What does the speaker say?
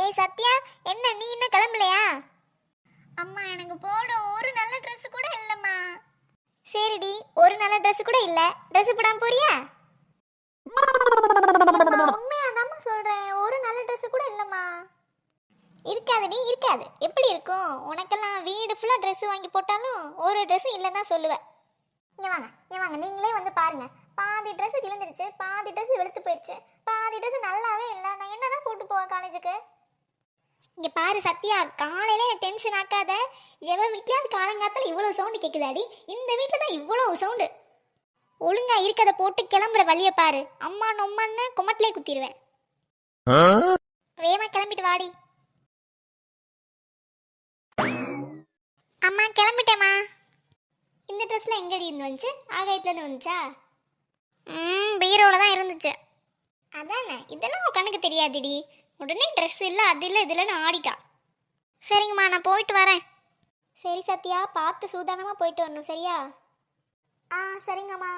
ஏய் சத்யா, என்ன நீ இன்னும் கிளம்பலையா? அம்மா எனக்கு போட ஒரு நல்ல Dress கூட இல்லம்மா. சரிடி, ஒரு நல்ல Dress கூட இல்ல, Dress போடாம போறியா? உண்மையாதாம்மா சொல்றேன், ஒரு நல்ல Dress கூட இல்லம்மா. இருக்காதுடி, இருக்காது. எப்படி இருக்கும்? உனக்கெல்லாம் வீடு ஃபுல்லா Dress வாங்கி போட்டாலும் ஒரு Dress இல்லைன்னு தான் சொல்லுவேன். இங்க வாங்க நீங்களே வந்து பாருங்க. பாதி Dress கிழிஞ்சிருச்சு, பாதி Dress வெளுத்து போயிடுச்சு, பாதி Dress நல்லாவே இல்லை. நான் என்னதான் போட்டு போவேன் காலேஜுக்கு? இங்க பாரு சத்யா, காலையில டென்ஷன் ஆக்காத. எவ வீட்லயாவது காலங்காத்தால இவ்வளவு சவுண்டு கேக்குதாடி? இந்த வீட்டுல தான் இவ்வளவு சவுண்டு. ஒழுங்கா இருக்கத போட்டு கிளம்புற வழிய பாரு. அம்மா நொம்மன்னு குமட்டிலே குத்திடுவேன். வேகமா கிளம்பிட்டு வாடி. அம்மா கிளம்பிட்டேம்மா. இந்த ட்ரெஸ்ல எங்கடி இருந்து வந்துச்சு? ஆகாயத்துல இருந்து வந்துச்சா? பீரோல தான் இருந்துச்சு. அதானே, இதெல்லாம் உன் கண்ணுக்கு தெரியாதுடி. உடனே ட்ரெஸ் இல்லை, அது இல்லை, இது இல்லைன்னு ஆடிட்டா. சரிங்கம்மா, நான் போயிட்டு வரேன். சரி சத்யா, பார்த்து சூதானமாக போயிட்டு வரணும், சரியா? சரிங்கம்மா.